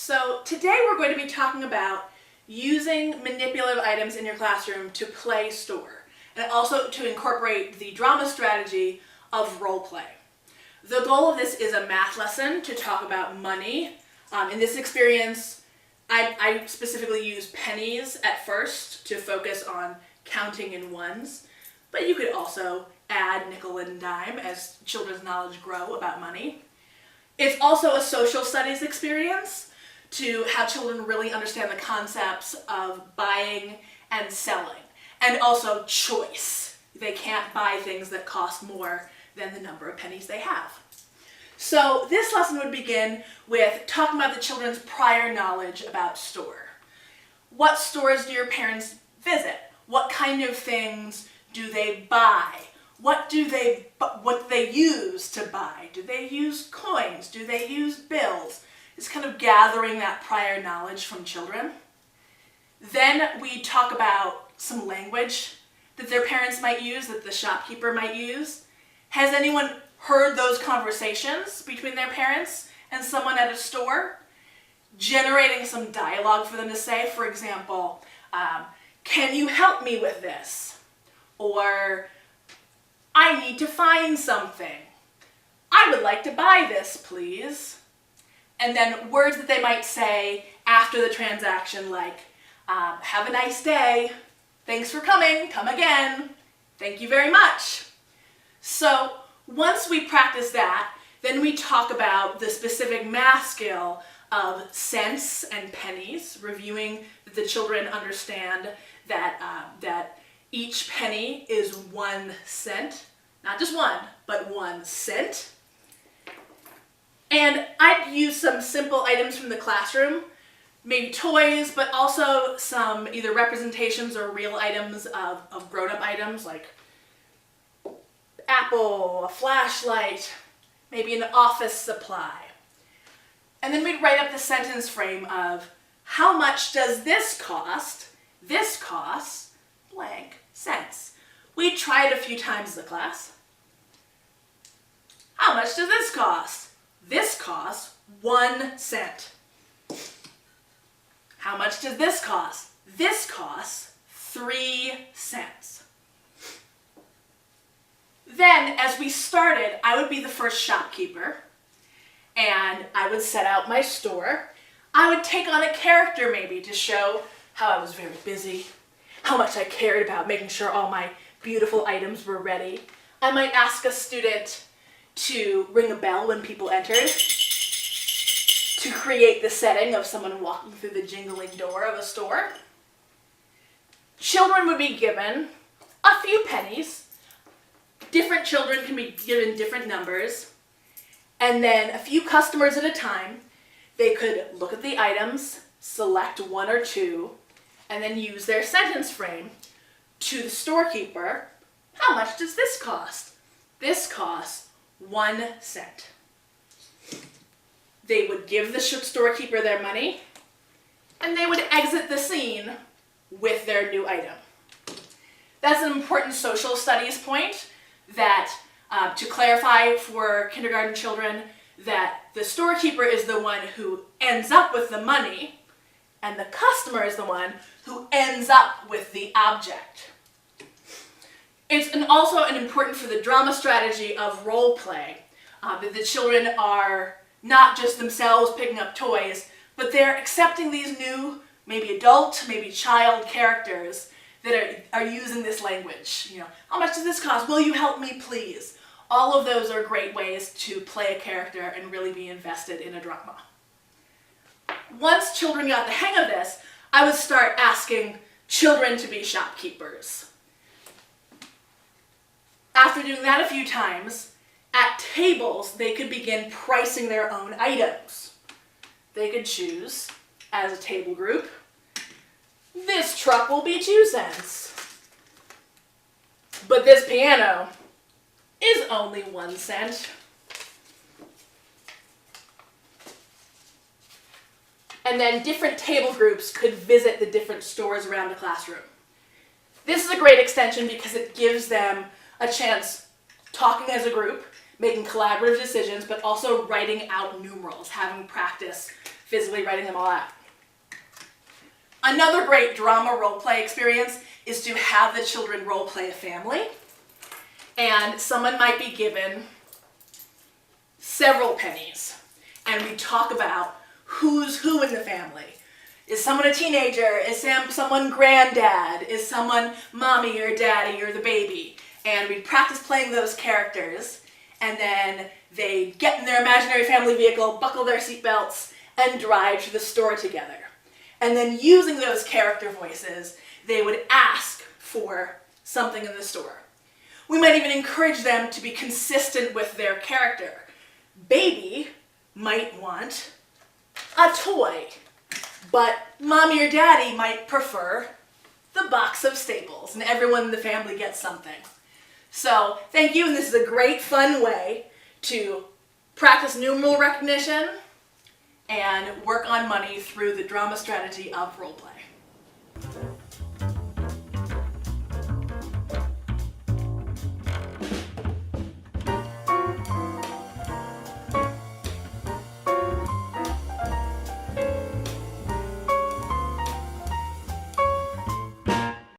So today we're going to be talking about using manipulative items in your classroom to play store, and also to incorporate the drama strategy of role play. The goal of this is a math lesson to talk about money. In this experience, I specifically use pennies at first to focus on counting in ones, but you could also add nickel and dime as children's knowledge grow about money. It's also a social studies experience to have children really understand the concepts of buying and selling, and also choice. They can't buy things that cost more than the number of pennies they have. So this lesson would begin with talking about the children's prior knowledge about store. What stores do your parents visit? What kind of things do they buy? What do they use to buy? Do they use coins? Do they use bills? It's kind of gathering that prior knowledge from children. Then we talk about some language that their parents might use, that the shopkeeper might use. Has anyone heard those conversations between their parents and someone at a store? Generating some dialogue for them to say, for example, can you help me with this? Or, I need to find something. I would like to buy this, please. And then words that they might say after the transaction, like, have a nice day, thanks for coming, come again, thank you very much. So once we practice that, then we talk about the specific math skill of cents and pennies, reviewing that the children understand that each penny is 1 cent, not just one, but 1 cent. And I'd use some simple items from the classroom, maybe toys, but also some either representations or real items of grown-up items like apple, a flashlight, maybe an office supply. And then we'd write up the sentence frame of how much does this cost? This costs blank cents. We'd try it a few times in the class. How much does this cost? This costs 1 cent. How much does this cost? This costs 3 cents. Then, as we started, I would be the first shopkeeper, and I would set out my store. I would take on a character maybe to show how I was very busy, how much I cared about making sure all my beautiful items were ready. I might ask a student to ring a bell when people entered, to create the setting of someone walking through the jingling door of a store. Children would be given a few pennies. Different children can be given different numbers. And then a few customers at a time, they could look at the items, select 1 or 2, and then use their sentence frame to the storekeeper. How much does this cost? This costs 1 cent. They would give the storekeeper their money, and they would exit the scene with their new item. That's an important social studies point, that to clarify for kindergarten children that the storekeeper is the one who ends up with the money, and the customer is the one who ends up with the object. It's also important for the drama strategy of role play, that the children are not just themselves picking up toys, but they're accepting these new, maybe adult, maybe child characters that are using this language. You know, how much does this cost? Will you help me, please? All of those are great ways to play a character and really be invested in a drama. Once children got the hang of this, I would start asking children to be shopkeepers. After doing that a few times, at tables, they could begin pricing their own items. They could choose, as a table group, this truck will be 2 cents. But this piano is only 1 cent. And then different table groups could visit the different stores around the classroom. This is a great extension because it gives them a chance talking as a group, making collaborative decisions, but also writing out numerals, having practice physically writing them all out. Another great drama role play experience is to have the children role play a family, and someone might be given several pennies, and we talk about who's who in the family. Is someone a teenager? Is someone granddad? Is someone mommy or daddy or the baby? And we practice playing those characters, and then they get in their imaginary family vehicle, buckle their seatbelts, and drive to the store together. And then using those character voices, they would ask for something in the store. We might even encourage them to be consistent with their character. Baby might want a toy, but mommy or daddy might prefer the box of staples, and everyone in the family gets something. So thank you, and this is a great fun way to practice numeral recognition and work on money through the drama strategy of role play.